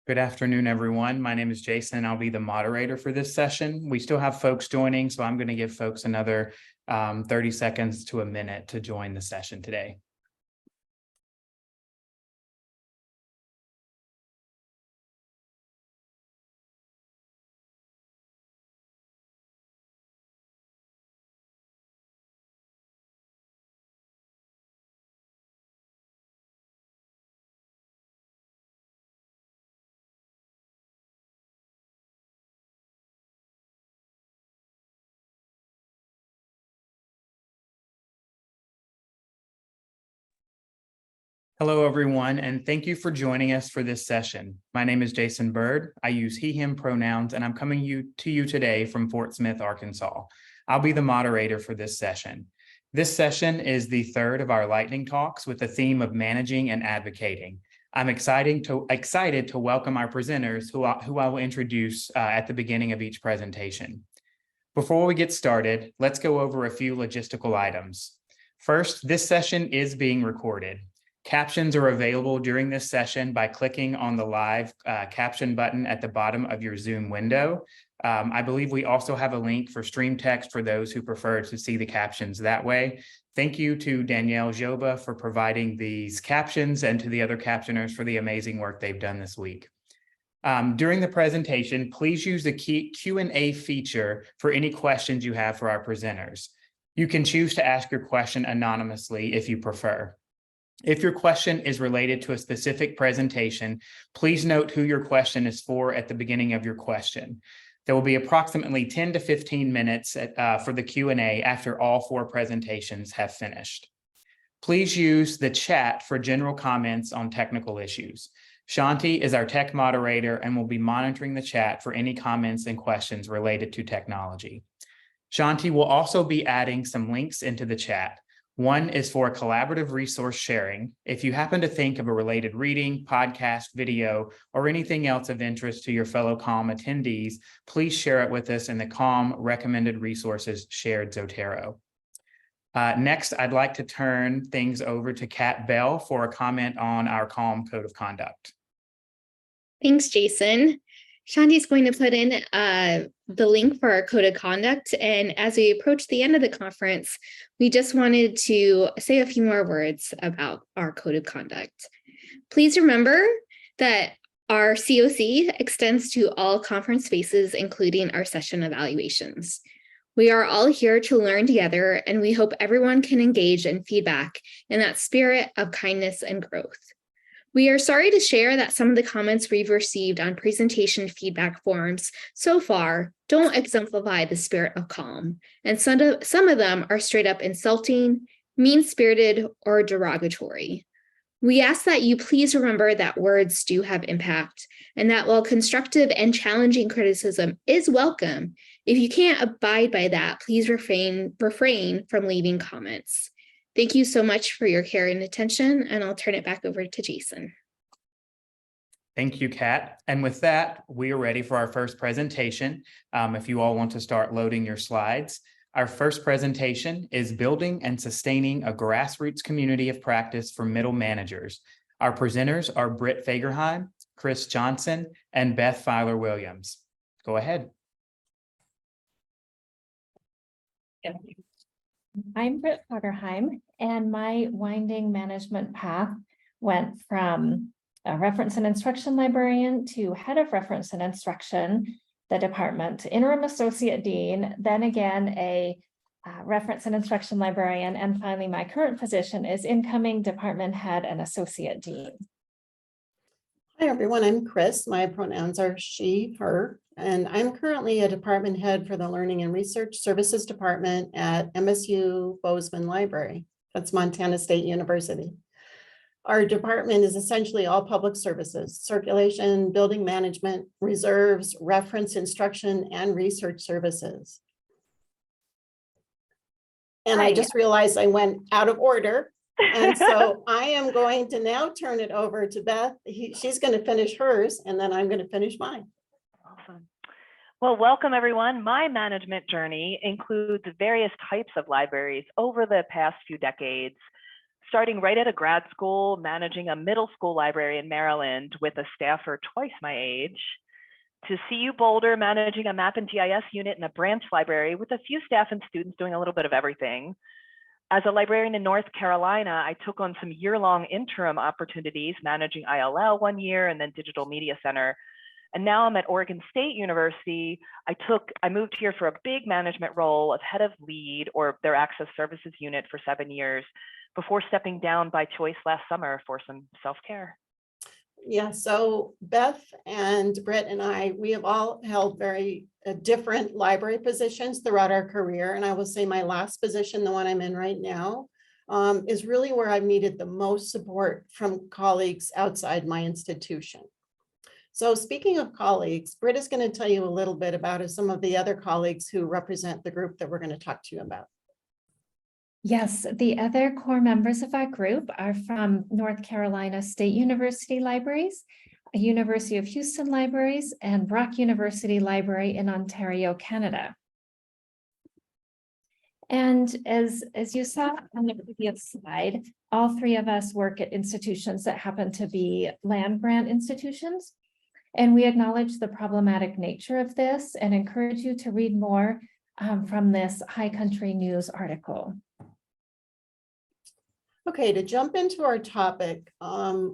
Good afternoon, everyone. My name is Jason. I'll be the moderator for this session. We still have folks joining, so I'm going to give folks another 30 seconds to a minute to join the session today. Hello, everyone, and thank you for joining us for this session. My name is Jason Bird. I use he, him pronouns, and I'm coming to you today from Fort Smith, Arkansas. I'll be the moderator for this session. This session is the third of our lightning talks with the theme of managing and advocating. I'm excited to welcome our presenters who I will introduce at the beginning of each presentation. Before we get started, let's go over a few logistical items. First, this session is being recorded. Captions are available during this session by clicking on the live caption button at the bottom of your Zoom window. I believe we also have a link for stream text for those who prefer to see the captions that way. Thank you to Danielle Joba for providing these captions and to the other captioners for the amazing work they've done this week. During the presentation, please use the Q&A feature for any questions you have for our presenters. You can choose to ask your question anonymously if you prefer. If your question is related to a specific presentation, please note who your question is for at the beginning of your question. There will be approximately 10 to 15 minutes for the Q&A after all four presentations have finished. Please use the chat for general comments on technical issues. Shanti is our tech moderator and will be monitoring the chat for any comments and questions related to technology. Shanti will also be adding some links into the chat. One is for collaborative resource sharing. If you happen to think of a related reading, podcast, video, or anything else of interest to your fellow CALM attendees, please share it with us in the CALM recommended resources shared Zotero. Next, I'd like to turn things over to Kat Bell for a comment on our CALM Code of Conduct. Thanks, Jason. Shanti's going to put in the link for our code of conduct. And as we approach the end of the conference, we just wanted to say a few more words about our code of conduct. Please remember that our COC extends to all conference spaces, including our session evaluations. We are all here to learn together, and we hope everyone can engage in feedback in that spirit of kindness and growth. We are sorry to share that some of the comments we've received on presentation feedback forums so far don't exemplify the spirit of CALM, and some of them are straight up insulting, mean-spirited, or derogatory. We ask that you please remember that words do have impact, and that while constructive and challenging criticism is welcome, if you can't abide by that, please refrain from leaving comments. Thank you so much for your care and attention, and I'll turn it back over to Jason. Thank you, Kat. And with that, we are ready for our first presentation. If you all want to start loading your slides. Our first presentation is Building and Sustaining a Grassroots Community of Practice for Middle Managers. Our presenters are Britt Fagerheim, Kris Johnson, and Beth Filar Williams. Go ahead. I'm Britt Fagerheim, and my winding management path went from a reference and instruction librarian to head of reference and instruction, the department, interim associate dean, then again a reference and instruction librarian, and finally my current position is incoming department head and associate dean. Hi everyone, I'm Kris. My pronouns are she, her, and I'm currently a department head for the Learning and Research Services Department at MSU Bozeman Library. That's Montana State University. Our department is essentially all public services: circulation, building management, reserves, reference instruction, and research services. And I just realized I went out of order. And so I am going to now turn it over to Beth. She's going to finish hers, and then I'm going to finish mine. Awesome. Well, welcome everyone. My management journey includes various types of libraries over the past few decades. starting right at a grad school, managing a middle school library in Maryland with a staffer twice my age, to CU Boulder, managing a map and GIS unit in a branch library with a few staff and students doing a little bit of everything. As a librarian in North Carolina, I took on some year-long interim opportunities, managing ILL 1 year and then Digital Media Center. And now I'm at Oregon State University. I moved here for a big management role of head of lead or their access services unit for 7 years before stepping down by choice last summer for some self-care. Yeah, so Beth and Britt and we have all held very different library positions throughout our career. And I will say my last position, the one I'm in right now, is really where I've needed the most support from colleagues outside my institution. So speaking of colleagues, Britt is going to tell you a little bit about some of the other colleagues who represent the group that we're going to talk to you about. Yes, the other core members of our group are from North Carolina State University Libraries, University of Houston Libraries, and Brock University Library in Ontario, Canada. And as you saw on the previous slide, all three of us work at institutions that happen to be land grant institutions. And we acknowledge the problematic nature of this and encourage you to read more from this High Country News article. Okay, to jump into our topic,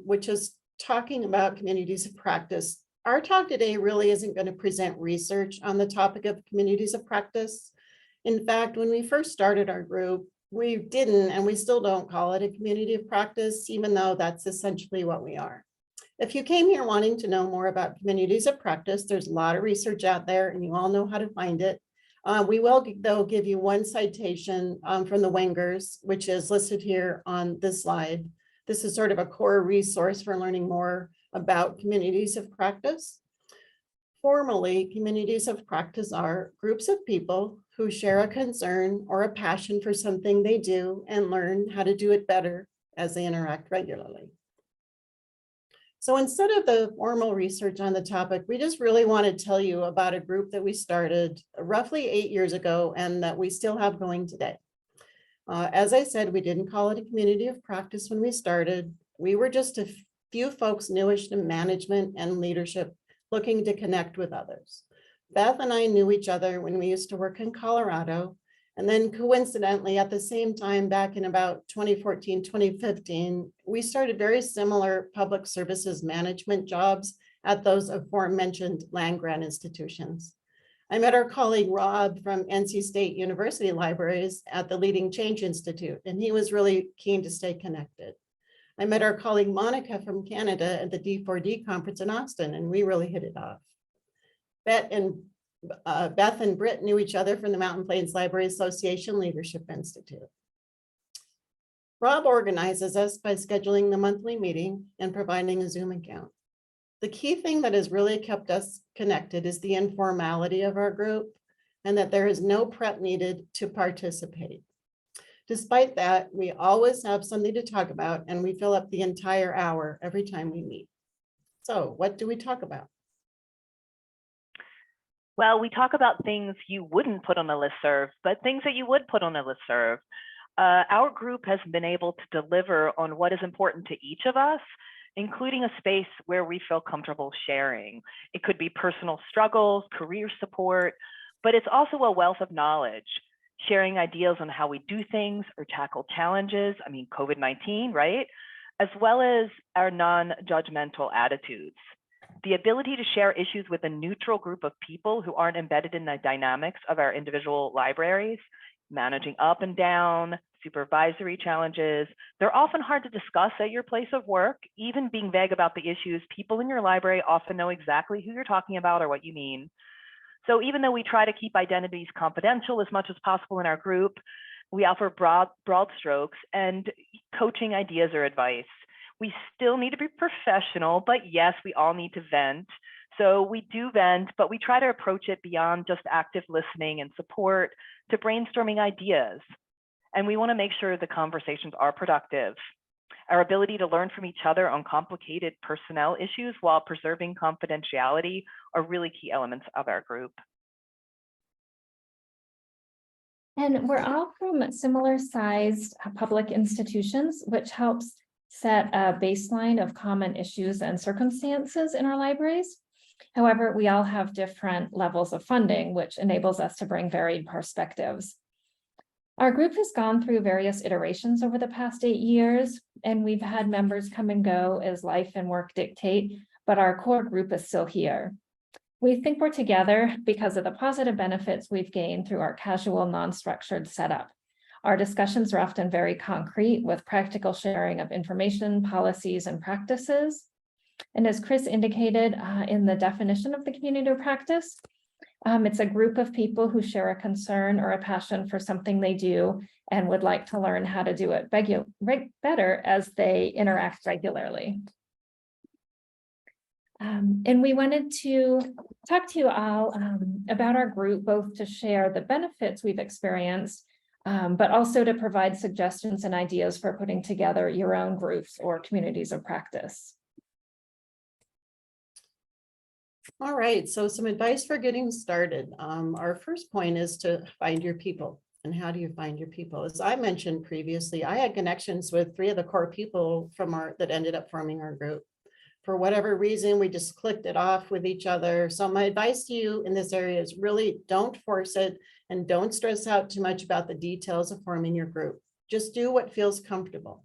which is talking about communities of practice. Our talk today really isn't going to present research on the topic of communities of practice. In fact, when we first started our group, we didn't, and we still don't call it a community of practice, even though that's essentially what we are. If you came here wanting to know more about communities of practice, there's a lot of research out there and you all know how to find it. We will, though, give you one citation from the Wengers, which is listed here on this slide. This is sort of a core resource for learning more about communities of practice. Formally, communities of practice are groups of people who share a concern or a passion for something they do and learn how to do it better as they interact regularly. So instead of the formal research on the topic, we just really want to tell you about a group that we started roughly 8 years ago and that we still have going today. As I said, we didn't call it a community of practice when we started. We were just a few folks newish to management and leadership looking to connect with others. Beth and I knew each other when we used to work in Colorado. And then coincidentally, at the same time, back in about 2014, 2015, we started very similar public services management jobs at those aforementioned land grant institutions. I met our colleague Rob from NC State University Libraries at the Leading Change Institute, and he was really keen to stay connected. I met our colleague Monica from Canada at the D4D conference in Austin, and we really hit it off. Beth and Britt knew each other from the Mountain Plains Library Association Leadership Institute. Rob organizes us by scheduling the monthly meeting and providing a Zoom account. The key thing that has really kept us connected is the informality of our group and that there is no prep needed to participate. Despite that, we always have something to talk about and we fill up the entire hour every time we meet. So what do we talk about? Well, we talk about things you wouldn't put on a listserv, but things that you would put on a listserv. Our group has been able to deliver on what is important to each of us, including a space where we feel comfortable sharing. It could be personal struggles, career support, but it's also a wealth of knowledge, sharing ideas on how we do things or tackle challenges. I mean, COVID-19, right? As well as our non-judgmental attitudes. The ability to share issues with a neutral group of people who aren't embedded in the dynamics of our individual libraries, managing up and down, supervisory challenges. They're often hard to discuss at your place of work. Even being vague about the issues, people in your library often know exactly who you're talking about or what you mean. So even though we try to keep identities confidential as much as possible in our group, we offer broad strokes and coaching ideas or advice. We still need to be professional, but yes, we all need to vent. So we do vent, but we try to approach it beyond just active listening and support to brainstorming ideas. And we want to make sure the conversations are productive. Our ability to learn from each other on complicated personnel issues while preserving confidentiality are really key elements of our group. And we're all from similar sized public institutions, which helps set a baseline of common issues and circumstances in our libraries. However, we all have different levels of funding, which enables us to bring varied perspectives. Our group has gone through various iterations over the past 8 years, and we've had members come and go as life and work dictate, but our core group is still here. We think we're together because of the positive benefits we've gained through our casual, non-structured setup. Our discussions are often very concrete with practical sharing of information, policies, and practices. And as Kris indicated in the definition of the community of practice, it's a group of people who share a concern or a passion for something they do and would like to learn how to do it better as they interact regularly. And we wanted to talk to you all about our group, both to share the benefits we've experienced, but also to provide suggestions and ideas for putting together your own groups or communities of practice. All right, so some advice for getting started. Our first point is to find your people. And how do you find your people? As I mentioned previously, I had connections with 3 of the core people from that ended up forming our group. For whatever reason, we just clicked it off with each other. So my advice to you in this area is really don't force it and don't stress out too much about the details of forming your group. Just do what feels comfortable.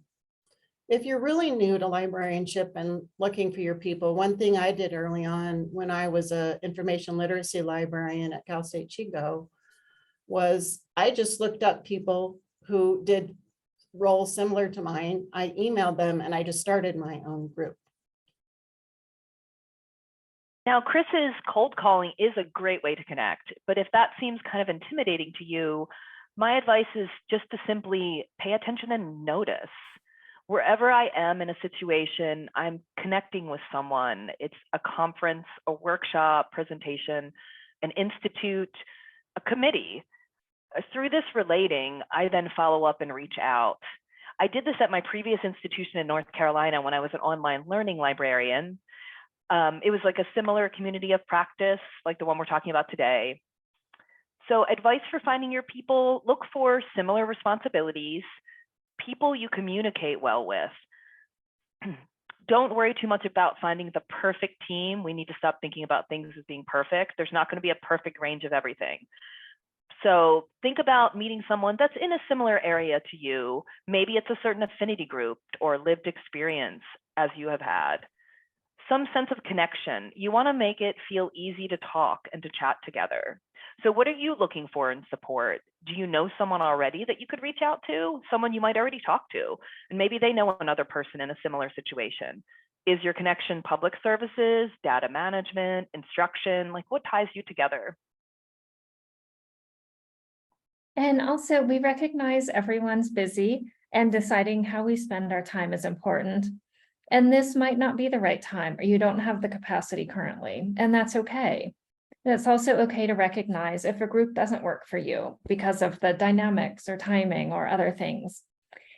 If you're really new to librarianship and looking for your people, one thing I did early on when I was an information literacy librarian at Cal State Chico was I just looked up people who did roles similar to mine. I emailed them and I just started my own group. Now, Kris's cold calling is a great way to connect, but if that seems kind of intimidating to you, my advice is just to simply pay attention and notice. Wherever I am in a situation, I'm connecting with someone. It's a conference, a workshop, presentation, an institute, a committee. Through this relating, I then follow up and reach out. I did this at my previous institution in North Carolina when I was an online learning librarian. It was like a similar community of practice, like the one we're talking about today. So advice for finding your people: look for similar responsibilities, people you communicate well with. Don't worry too much about finding the perfect team. We need to stop thinking about things as being perfect. There's not going to be a perfect range of everything. So think about meeting someone that's in a similar area to you. Maybe it's a certain affinity group or lived experience as you have had. Some sense of connection. You want to make it feel easy to talk and to chat together. So what are you looking for in support? Do you know someone already that you could reach out to? Someone you might already talk to, and maybe they know another person in a similar situation. Is your connection public services, data management, instruction? Like, what ties you together? And also, we recognize everyone's busy, and deciding how we spend our time is important. And this might not be the right time, or you don't have the capacity currently, and that's okay. And it's also okay to recognize if a group doesn't work for you because of the dynamics or timing or other things.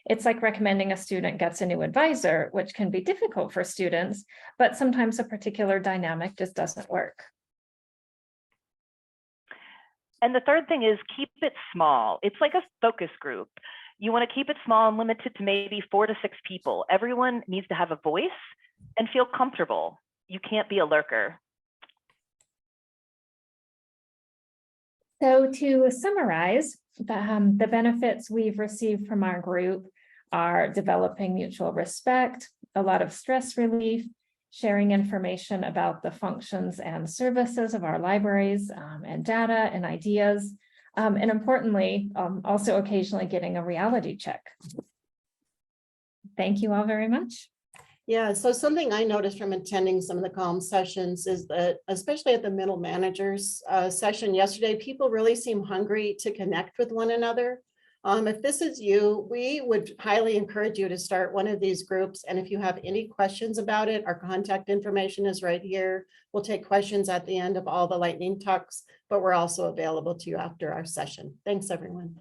It's like recommending a student gets a new advisor, which can be difficult for students, but sometimes a particular dynamic just doesn't work. And the third thing is keep it small. It's like a focus group. You want to keep it small and limited to maybe 4 to 6 people. Everyone needs to have a voice and feel comfortable. You can't be a lurker. So to summarize, the benefits we've received from our group are developing mutual respect, a lot of stress relief, sharing information about the functions and services of our libraries, and data and ideas, and importantly, also occasionally getting a reality check. Thank you all very much. Yeah, so something I noticed from attending some of the calm sessions is that, especially at the middle managers session yesterday, people really seem hungry to connect with one another. If this is you, we would highly encourage you to start one of these groups. And if you have any questions about it, our contact information is right here. We'll take questions at the end of all the lightning talks, but we're also available to you after our session. Thanks, everyone.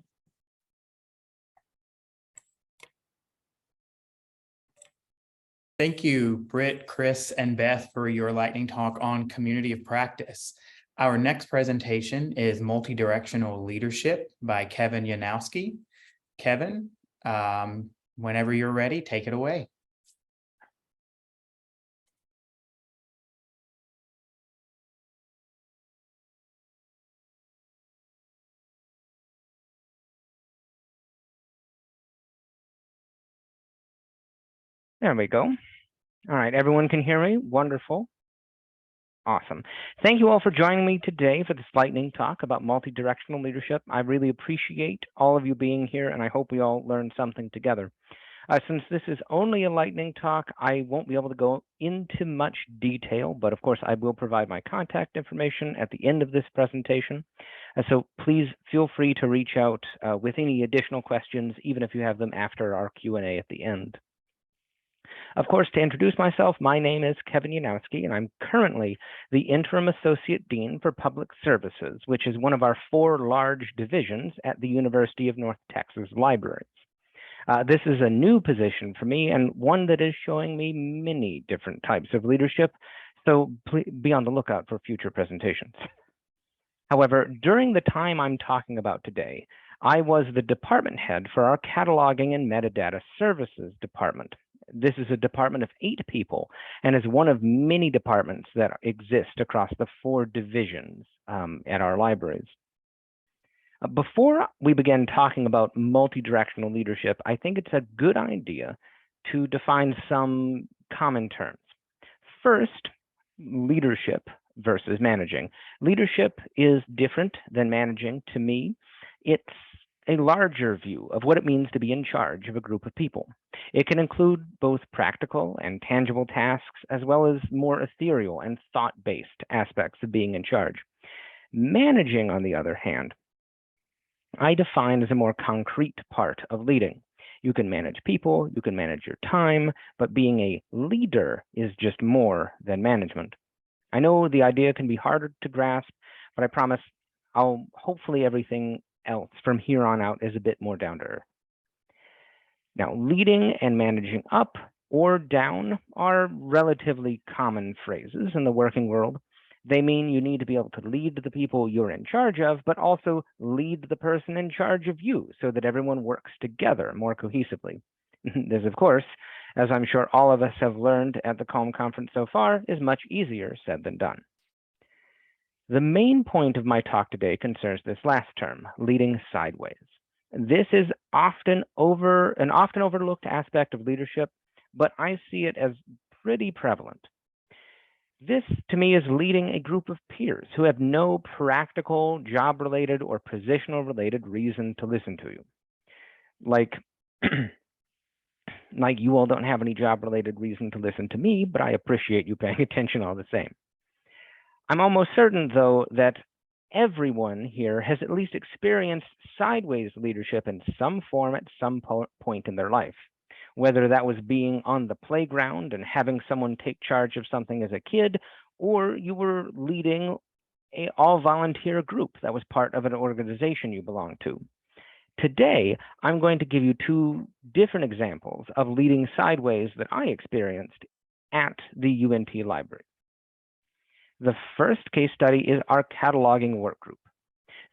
Thank you, Britt, Kris, and Beth, for your lightning talk on community of practice. Our next presentation is Multidirectional Leadership by Kevin Yanowski. Kevin, whenever you're ready, take it away. There we go. All right, everyone can hear me? Wonderful. Awesome. Thank you all for joining me today for this lightning talk about multidirectional leadership. I really appreciate all of you being here, and I hope we all learn something together. Since this is only a lightning talk, I won't be able to go into much detail, but of course I will provide my contact information at the end of this presentation. So please feel free to reach out with any additional questions, even if you have them after our Q&A at the end. Of course, to introduce myself, my name is Kevin Yanowski, and I'm currently the Interim Associate Dean for Public Services, which is one of our 4 large divisions at the University of North Texas Libraries. This is a new position for me and one that is showing me many different types of leadership, so please be on the lookout for future presentations. However, during the time I'm talking about today, I was the department head for our Cataloging and Metadata Services department. This is a department of 8 people and is one of many departments that exist across the 4 divisions at our libraries. Before we begin talking about multidirectional leadership, I think it's a good idea to define some common terms. First, leadership versus managing. Leadership is different than managing to me. It's a larger view of what it means to be in charge of a group of people. It can include both practical and tangible tasks, as well as more ethereal and thought-based aspects of being in charge. Managing, on the other hand, I define as a more concrete part of leading. You can manage people, you can manage your time, but being a leader is just more than management. I know the idea can be harder to grasp, but I promise hopefully everything else from here on out is a bit more down to earth. Now, leading and managing up or down are relatively common phrases in the working world. They mean you need to be able to lead the people you're in charge of, but also lead the person in charge of you so that everyone works together more cohesively. This, of course, as I'm sure all of us have learned at the CALM conference so far, is much easier said than done. The main point of my talk today concerns this last term, leading sideways. This is an often overlooked aspect of leadership, but I see it as pretty prevalent. This, to me, is leading a group of peers who have no practical, job-related, or positional-related reason to listen to you. Like you all don't have any job-related reason to listen to me, but I appreciate you paying attention all the same. I'm almost certain, though, that everyone here has at least experienced sideways leadership in some form at some point in their life, whether that was being on the playground and having someone take charge of something as a kid, or you were leading an all-volunteer group that was part of an organization you belonged to. Today, I'm going to give you 2 different examples of leading sideways that I experienced at the UNT library. The first case study is our cataloging work group.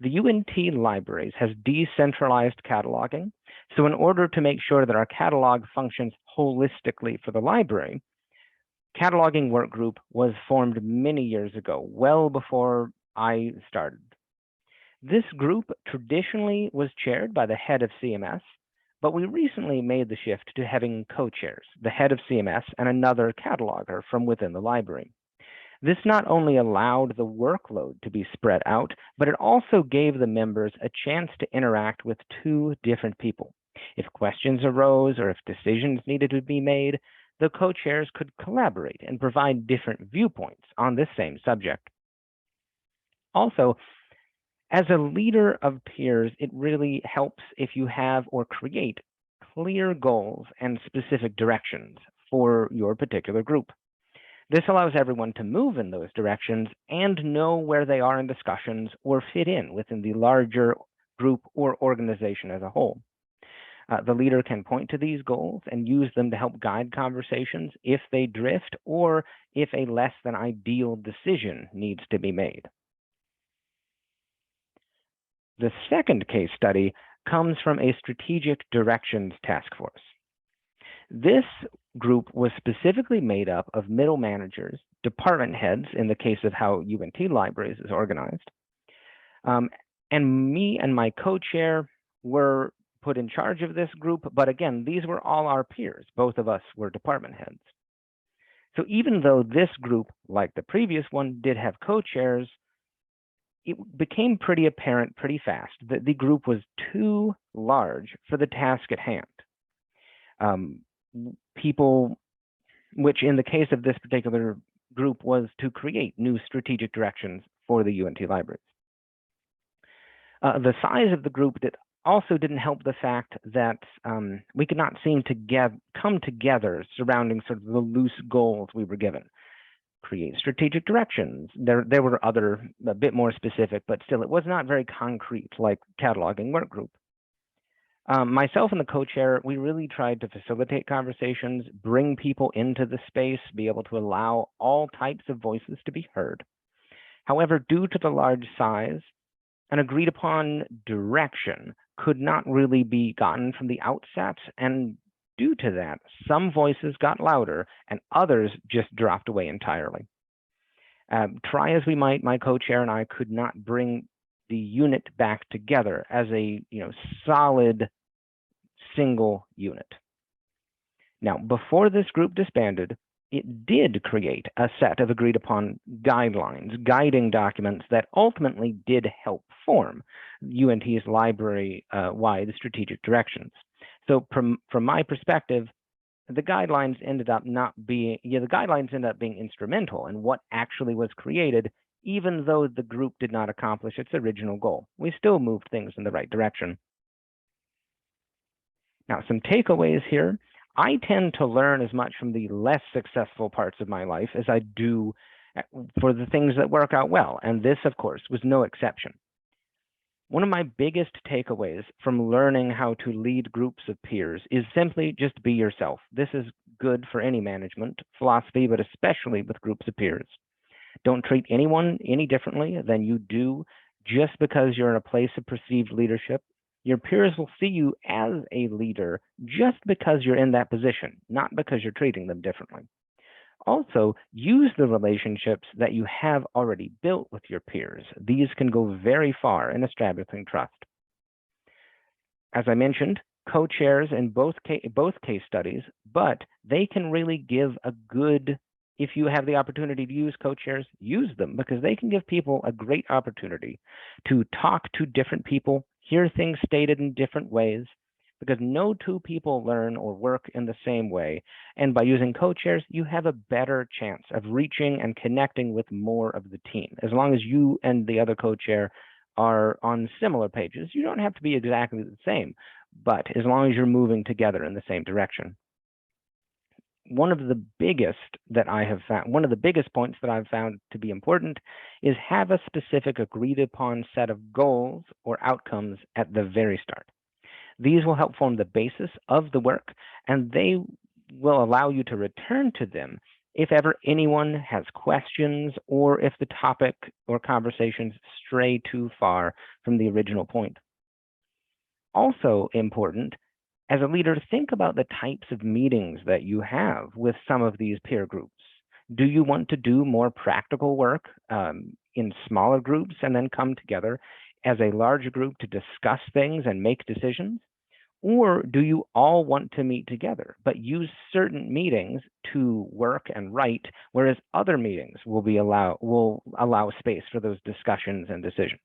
The UNT libraries has decentralized cataloging, so in order to make sure that our catalog functions holistically for the library, cataloging work group was formed many years ago, well before I started. This group traditionally was chaired by the head of CMS, but we recently made the shift to having co-chairs, the head of CMS and another cataloger from within the library. This not only allowed the workload to be spread out, but it also gave the members a chance to interact with 2 different people. If questions arose or if decisions needed to be made, the co-chairs could collaborate and provide different viewpoints on this same subject. Also, as a leader of peers, it really helps if you have or create clear goals and specific directions for your particular group. This allows everyone to move in those directions and know where they are in discussions or fit in within the larger group or organization as a whole. The leader can point to these goals and use them to help guide conversations if they drift or if a less than ideal decision needs to be made. The second case study comes from a strategic directions task force. This group was specifically made up of middle managers, department heads in the case of how UNT Libraries is organized, and me and my co-chair were put in charge of this group, but again, these were all our peers. Both of us were department heads. So even though this group, like the previous one, did have co-chairs, it became pretty apparent pretty fast that the group was too large for the task at hand. People, which in the case of this particular group was to create new strategic directions for the UNT libraries. The size of the group also didn't help the fact that we could not seem to come together surrounding sort of the loose goals we were given. Create strategic directions. There were other, a bit more specific, but still it was not very concrete like cataloging work group. Myself and the co-chair, we really tried to facilitate conversations, bring people into the space, be able to allow all types of voices to be heard. However, due to the large size, an agreed upon direction could not really be gotten from the outset, and due to that, some voices got louder and others just dropped away entirely. Try as we might, my co-chair and I could not bring the unit back together as a solid single unit. Now, before this group disbanded, it did create a set of agreed upon guidelines, guiding documents that ultimately did help form UNT's library-wide strategic directions. So from my perspective, the guidelines ended up being instrumental in what actually was created, even though the group did not accomplish its original goal. We still moved things in the right direction. Now, some takeaways here. I tend to learn as much from the less successful parts of my life as I do for the things that work out well, and this, of course, was no exception. One of my biggest takeaways from learning how to lead groups of peers is simply just be yourself. This is good for any management philosophy, but especially with groups of peers. Don't treat anyone any differently than you do just because you're in a place of perceived leadership. Your peers will see you as a leader just because you're in that position, not because you're treating them differently. Also, use the relationships that you have already built with your peers. These can go very far in establishing trust. As I mentioned, co-chairs in both case studies, but they can really give a good, if you have the opportunity to use co-chairs, use them, because they can give people a great opportunity to talk to different people, hear things stated in different ways, because no two people learn or work in the same way. And by using co-chairs, you have a better chance of reaching and connecting with more of the team. As long as you and the other co-chair are on similar pages, you don't have to be exactly the same, but as long as you're moving together in the same direction. One of the biggest points that I've found to be important is have a specific agreed upon set of goals or outcomes at the very start. These will help form the basis of the work, and they will allow you to return to them if ever anyone has questions or if the topic or conversations stray too far from the original point. Also important, as a leader, think about the types of meetings that you have with some of these peer groups. Do you want to do more practical work in smaller groups and then come together as a larger group to discuss things and make decisions? Or do you all want to meet together, but use certain meetings to work and write, whereas other meetings will allow space for those discussions and decisions?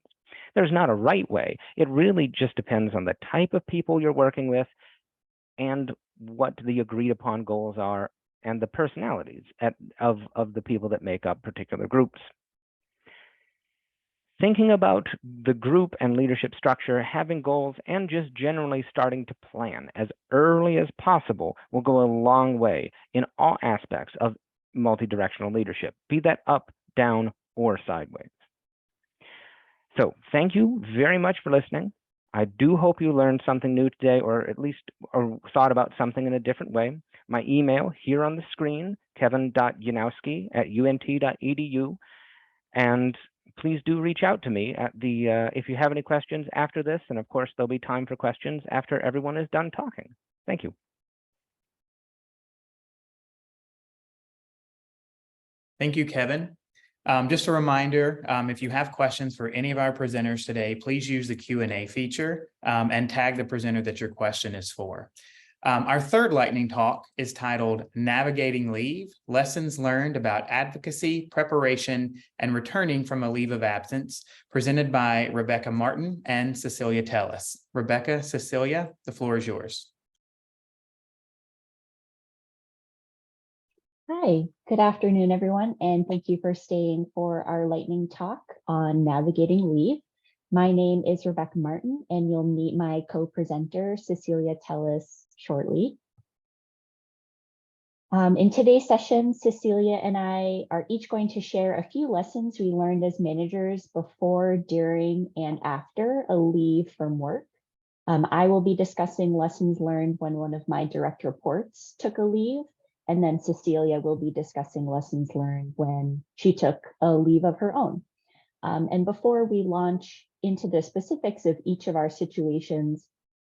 There's not a right way. It really just depends on the type of people you're working with and what the agreed upon goals are and the personalities of the people that make up particular groups. Thinking about the group and leadership structure, having goals, and just generally starting to plan as early as possible will go a long way in all aspects of multi-directional leadership, be that up, down, or sideways. So thank you very much for listening. I do hope you learned something new today, or at least thought about something in a different way. My email here on the screen, kevin.yanowski@unt.edu. And please do reach out to me at the if you have any questions after this, and of course there'll be time for questions after everyone is done talking. Thank you. Thank you, Kevin. Just a reminder, if you have questions for any of our presenters today, please use the Q&A feature and tag the presenter that your question is for. Our third lightning talk is titled Navigating Leave, Lessons Learned About Advocacy, Preparation, and Returning from a Leave of Absence, presented by Rebecca Martin and Cecilia Tellis. Rebecca, Cecilia, the floor is yours. Hi, good afternoon, everyone, and thank you for staying for our lightning talk on navigating leave. My name is Rebecca Martin, and you'll meet my co-presenter, Cecilia Tellis, shortly. In today's session, Cecilia and I are each going to share a few lessons we learned as managers before, during, and after a leave from work. I will be discussing lessons learned when one of my direct reports took a leave. And then Cecilia will be discussing lessons learned when she took a leave of her own. And before we launch into the specifics of each of our situations,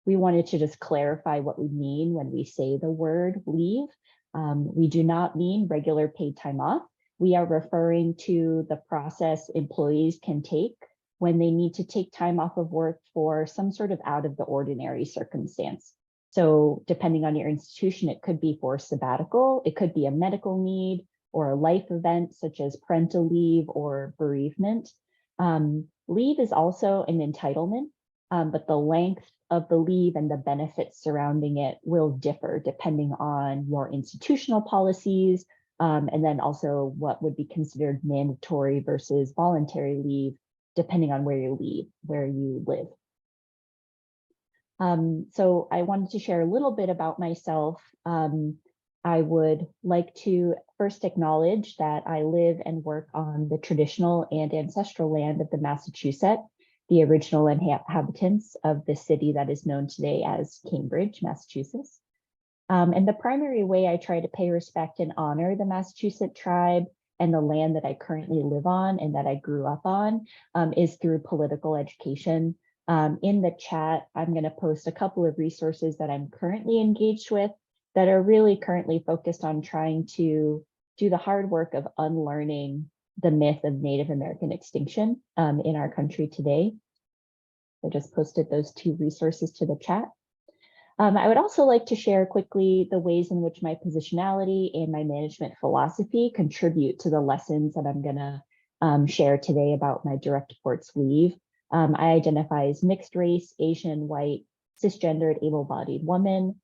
we wanted to just clarify what we mean when we say the word leave. We do not mean regular paid time off. We are referring to the process employees can take when they need to take time off of work for some sort of out of the ordinary circumstance. So depending on your institution, it could be for sabbatical, it could be a medical need or a life event such as parental leave or bereavement. Leave is also an entitlement, but the length of the leave and the benefits surrounding it will differ depending on your institutional policies, and then also what would be considered mandatory versus voluntary leave, depending on where you live. So I wanted to share a little bit about myself. I would like to first acknowledge that I live and work on the traditional and ancestral land of the Massachusetts, the original inhabitants of the city that is known today as Cambridge, Massachusetts. And the primary way I try to pay respect and honor the Massachusetts tribe and the land that I currently live on and that I grew up on is through political education. In the chat, I'm going to post a couple of resources that I'm currently engaged with that are really currently focused on trying to do the hard work of unlearning the myth of Native American extinction in our country today. I just posted those two resources to the chat. I would also like to share quickly the ways in which my positionality and my management philosophy contribute to the lessons that I'm going to share today about my direct reports leave. I identify as mixed race, Asian, white, cisgendered, able-bodied woman.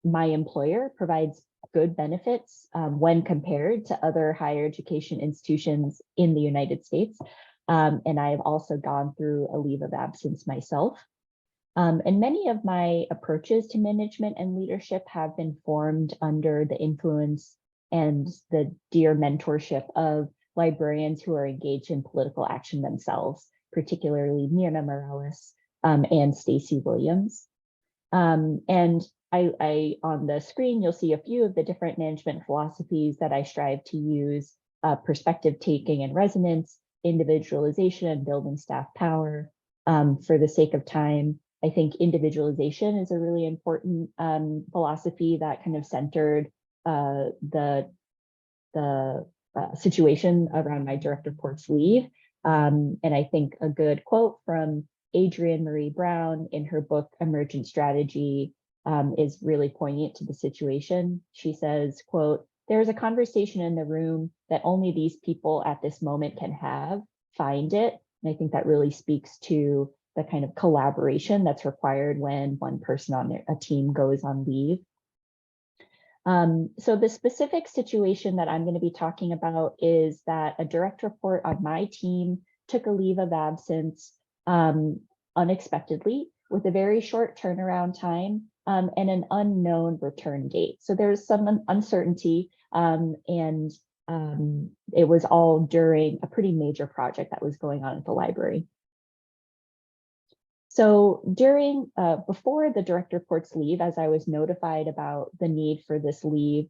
My employer provides good benefits when compared to other higher education institutions in the United States. And I have also gone through a leave of absence myself. And many of my approaches to management and leadership have been formed under the influence and the dear mentorship of librarians who are engaged in political action themselves, particularly Myrna Morales and Stacy Williams. And I on the screen, you'll see a few of the different management philosophies that I strive to use: perspective taking and resonance, individualization, and building staff power. For the sake of time, I think individualization is a really important philosophy that kind of centered the situation around my direct reports leave. And I think a good quote from Adrienne Marie Brown in her book, Emergent Strategy, is really poignant to the situation. She says, quote, "There is a conversation in the room that only these people at this moment can have. Find it." And I think that really speaks to the kind of collaboration that's required when one person on a team goes on leave. So the specific situation that I'm going to be talking about is that a direct report on my team took a leave of absence unexpectedly with a very short turnaround time and an unknown return date. So there's some uncertainty and it was all during a pretty major project that was going on at the library. So before the direct reports leave, as I was notified about the need for this leave,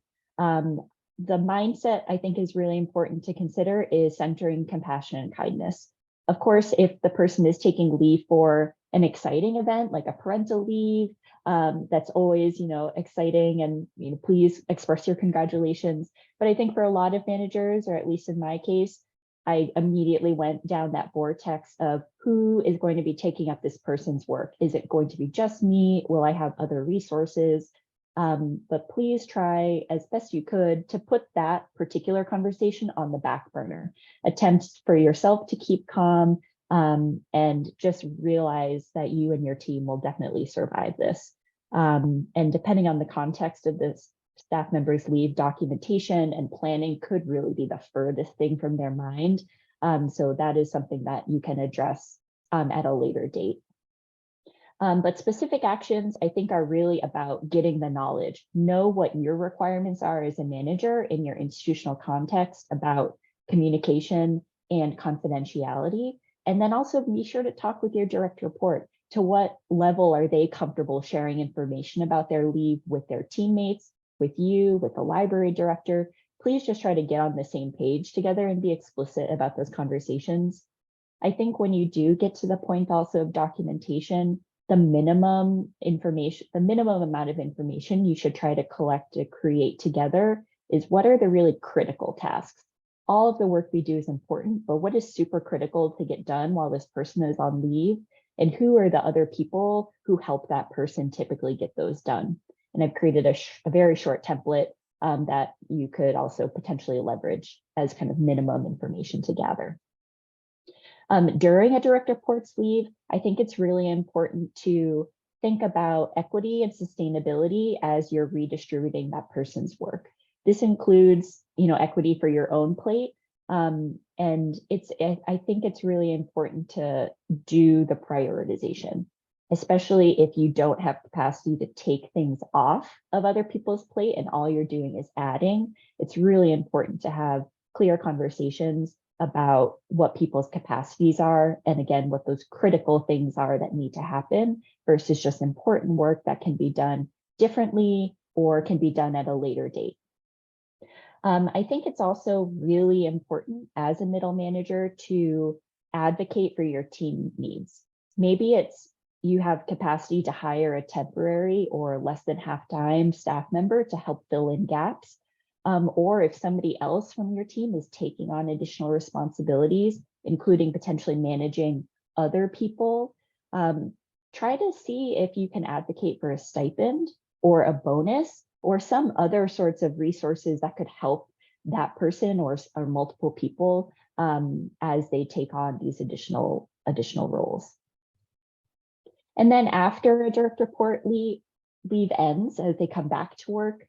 the mindset I think is really important to consider is centering compassion and kindness. Of course, if the person is taking leave for an exciting event like a parental leave, that's always, exciting, and please express your congratulations. But I think for a lot of managers, or at least in my case, I immediately went down that vortex of who is going to be taking up this person's work. Is it going to be just me? Will I have other resources? But please try as best you could to put that particular conversation on the back burner. Attempt for yourself to keep calm, and just realize that you and your team will definitely survive this. And depending on the context of this staff members' leave, documentation and planning could really be the furthest thing from their mind. So that is something that you can address at a later date. But specific actions, I think, are really about getting the knowledge. Know what your requirements are as a manager in your institutional context about communication and confidentiality. And then also be sure to talk with your direct report. To what level are they comfortable sharing information about their leave with their teammates, with you, with the library director? Please just try to get on the same page together and be explicit about those conversations. I think when you do get to the point also of documentation, the minimum amount of information you should try to collect to create together is what are the really critical tasks. All of the work we do is important, but what is super critical to get done while this person is on leave? And who are the other people who help that person typically get those done? And I've created a very short template that you could also potentially leverage as kind of minimum information to gather. During a direct reports leave, I think it's really important to think about equity and sustainability as you're redistributing that person's work. This includes, equity for your own plate. And I think it's really important to do the prioritization, especially if you don't have capacity to take things off of other people's plate and all you're doing is adding. It's really important to have clear conversations about what people's capacities are, and again, what those critical things are that need to happen versus just important work that can be done differently or can be done at a later date. I think it's also really important as a middle manager to advocate for your team needs. Maybe it's you have capacity to hire a temporary or less than half-time staff member to help fill in gaps. Or if somebody else from your team is taking on additional responsibilities, including potentially managing other people, try to see if you can advocate for a stipend or a bonus or some other sorts of resources that could help that person or multiple people as they take on these additional roles. And then after a direct report leave ends, as they come back to work,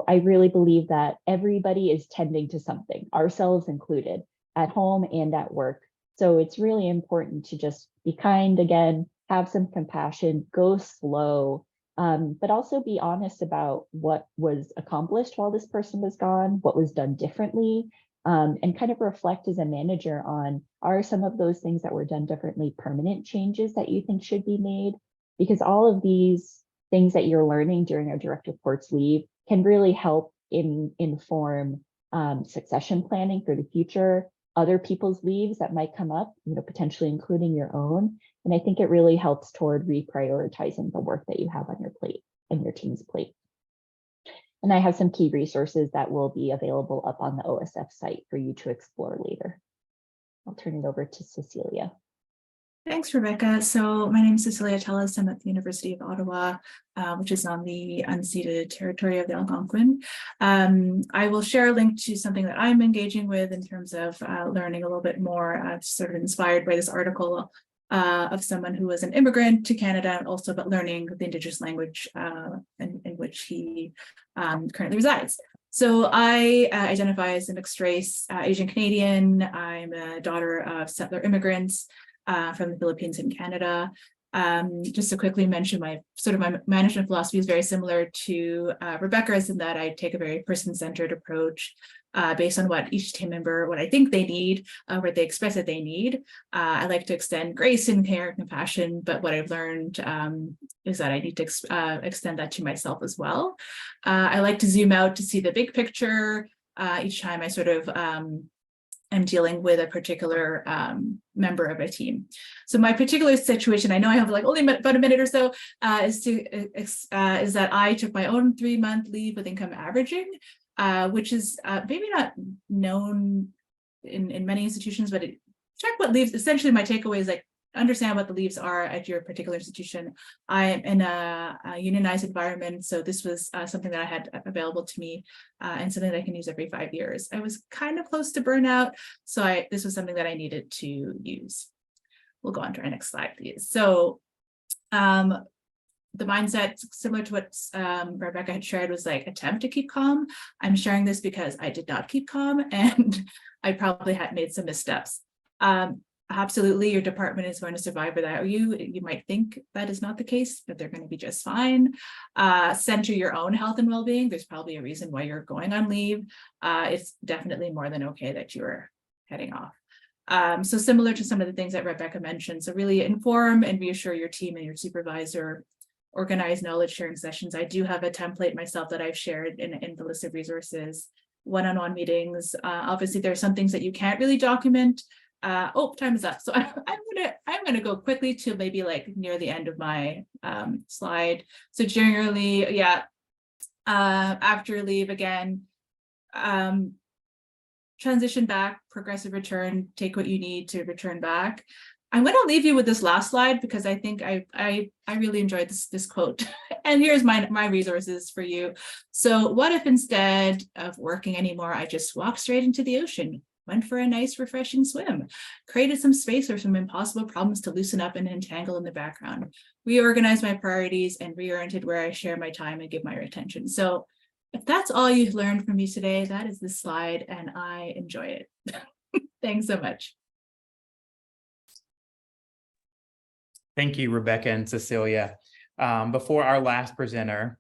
I really believe that everybody is tending to something, ourselves included, at home and at work. So it's really important to just be kind again, have some compassion, go slow, but also be honest about what was accomplished while this person was gone, what was done differently, and kind of reflect as a manager on, are some of those things that were done differently permanent changes that you think should be made? Because all of these things that you're learning during our direct reports leave can really help inform succession planning for the future, other people's leaves that might come up, potentially including your own. And I think it really helps toward reprioritizing the work that you have on your plate and your team's plate. And I have some key resources that will be available up on the OSF site for you to explore later. I'll turn it over to Cecilia. Thanks, Rebecca. So my name is Cecilia Tellis. I'm at the University of Ottawa, which is on the unceded territory of the Algonquin. I will share a link to something that I'm engaging with in terms of learning a little bit more, sort of inspired by this article of someone who was an immigrant to Canada, and also about learning the Indigenous language in which he currently resides. So I identify as a mixed race Asian Canadian. I'm a daughter of settler immigrants from the Philippines and Canada. Just to quickly mention, my management philosophy is very similar to Rebecca's, in that I take a very person-centered approach based on what each team member, what I think they need, what they express that they need. I like to extend grace and care and compassion, but what I've learned is that I need to extend that to myself as well. I like to zoom out to see the big picture, each time I sort of am dealing with a particular member of a team. So my particular situation, I know I have like only about a minute or so, is that I took my own 3-month leave with income averaging, which is maybe not known in many institutions, but check what leaves. Essentially, my takeaway is like understand what the leaves are at your particular institution. I'm in a unionized environment, so this was something that I had available to me and something that I can use every 5 years. I was kind of close to burnout, so this was something that I needed to use. We'll go on to our next slide, please. So the mindset, similar to what Rebecca had shared, was like attempt to keep calm. I'm sharing this because I did not keep calm and I probably had made some missteps. Absolutely, your department is going to survive without you. You might think that is not the case, but they're going to be just fine. Center your own health and well-being. There's probably a reason why you're going on leave. It's definitely more than okay that you're heading off. So similar to some of the things that Rebecca mentioned, so really inform and reassure your team and your supervisor, organize knowledge sharing sessions. I do have a template myself that I've shared in the list of resources, one-on-one meetings. Obviously, there are some things that you can't really document. Time is up. So I'm gonna go quickly to maybe like near the end of my slide. So generally, yeah, after leave again, transition back, progressive return, take what you need to return back. I'm going to leave you with this last slide because I think I really enjoyed this quote. And here's my resources for you. So what if instead of working anymore, I just walked straight into the ocean? Went for a nice refreshing swim, created some space for some impossible problems to loosen up and entangle in the background, reorganized my priorities and reoriented where I share my time and give my attention. So if that's all you've learned from me today, that is the slide and I enjoy it. Thanks so much. Thank you, Rebecca and Cecilia. Before our last presenter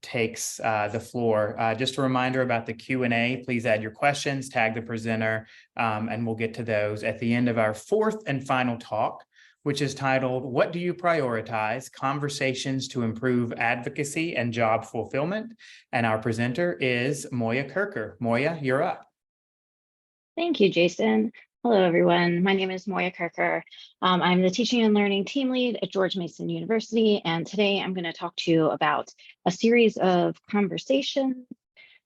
takes the floor, just a reminder about the Q&A. Please add your questions, tag the presenter, and we'll get to those at the end of our fourth and final talk, which is titled, "What Do You Prioritize? Conversations to Improve Advocacy and Job Fulfillment." And our presenter is Maoria Kirker. Maoria, you're up. Thank you, Jason. Hello, everyone. My name is Maoria Kirker. I'm the Teaching and Learning Team Lead at George Mason University, and today I'm going to talk to you about a series of conversations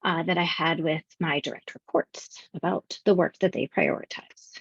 that I had with my direct reports about the work that they prioritize.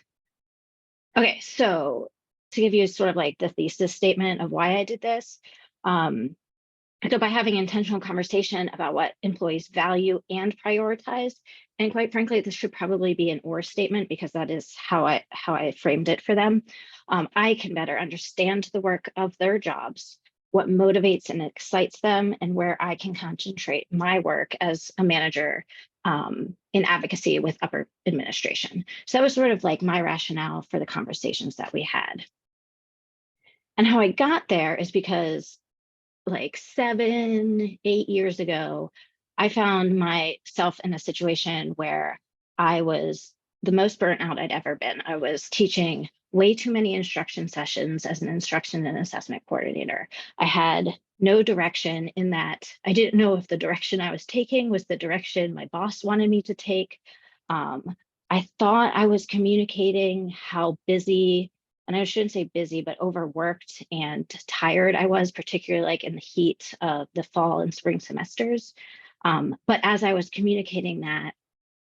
Okay, so to give you sort of like the thesis statement of why I did this, so by having intentional conversation about what employees value and prioritize, and quite frankly, this should probably be an or statement because that is how I framed it for them. I can better understand the work of their jobs, what motivates and excites them, and where I can concentrate my work as a manager in advocacy with upper administration. So that was sort of like my rationale for the conversations that we had. And how I got there is because like 7-8 years ago, I found myself in a situation where I was the most burnt out I'd ever been. I was teaching way too many instruction sessions as an instruction and assessment coordinator. I had no direction in that I didn't know if the direction I was taking was the direction my boss wanted me to take. I thought I was communicating how busy, and I shouldn't say busy, but overworked and tired I was, particularly like in the heat of the fall and spring semesters. But as I was communicating that,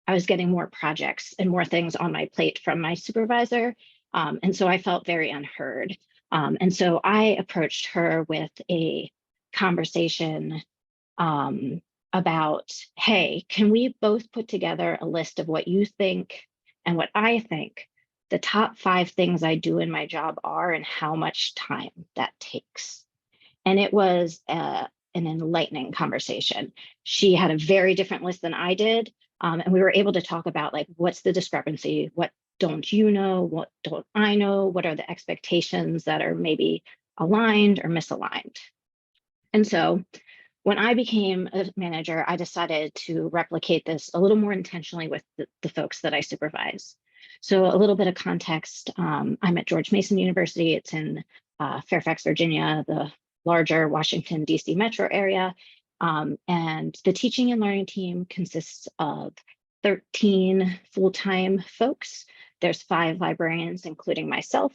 I was getting more projects and more things on my plate from my supervisor. And so I felt very unheard. And so I approached her with a conversation about, hey, can we both put together a list of what you think and what I think the top 5 things I do in my job are and how much time that takes. And it was an enlightening conversation. She had a very different list than I did. And we were able to talk about like, what's the discrepancy? What don't you know? What don't I know? What are the expectations that are maybe aligned or misaligned? And so when I became a manager, I decided to replicate this a little more intentionally with the folks that I supervise. So a little bit of context, I'm at George Mason University. It's in Fairfax, Virginia, the larger Washington, D.C. metro area. And the teaching and learning team consists of 13 full-time folks. There's 5 librarians, including myself,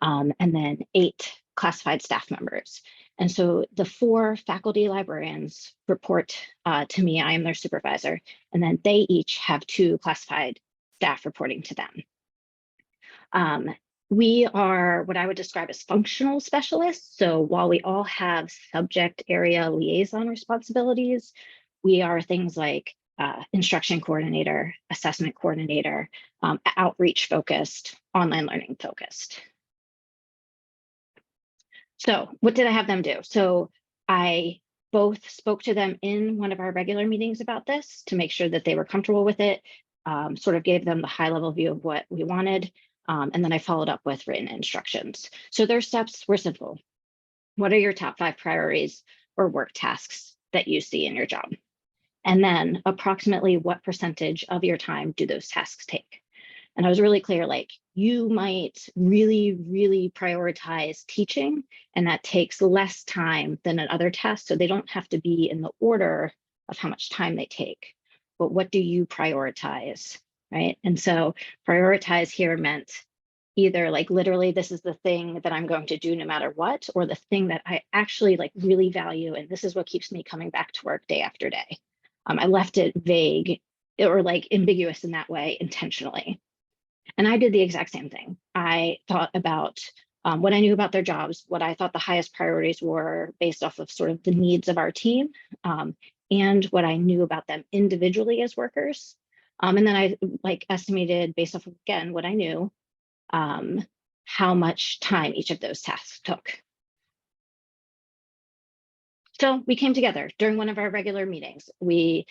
and then 8 classified staff members. And so the 4 faculty librarians report to me. I am their supervisor, and then they each have 2 classified staff reporting to them. We are what I would describe as functional specialists. So while we all have subject area liaison responsibilities, we are things like instruction coordinator, assessment coordinator, outreach focused, online learning focused. So what did I have them do? So I both spoke to them in one of our regular meetings about this to make sure that they were comfortable with it, sort of gave them the high level view of what we wanted. And then I followed up with written instructions. So their steps were simple. What are your top 5 priorities or work tasks that you see in your job? And then approximately what percentage of your time do those tasks take? And I was really clear, like, you might really, really prioritize teaching, and that takes less time than another task. So they don't have to be in the order of how much time they take, but what do you prioritize, right? And so prioritize here meant either like literally this is the thing that I'm going to do no matter what, or the thing that I actually like really value, and this is what keeps me coming back to work day after day. I left it vague or like ambiguous in that way intentionally. And I did the exact same thing. I thought about what I knew about their jobs, what I thought the highest priorities were based off of sort of the needs of our team, and what I knew about them individually as workers. And then I like estimated based off of, again, what I knew, how much time each of those tasks took. So we came together during one of our regular meetings. We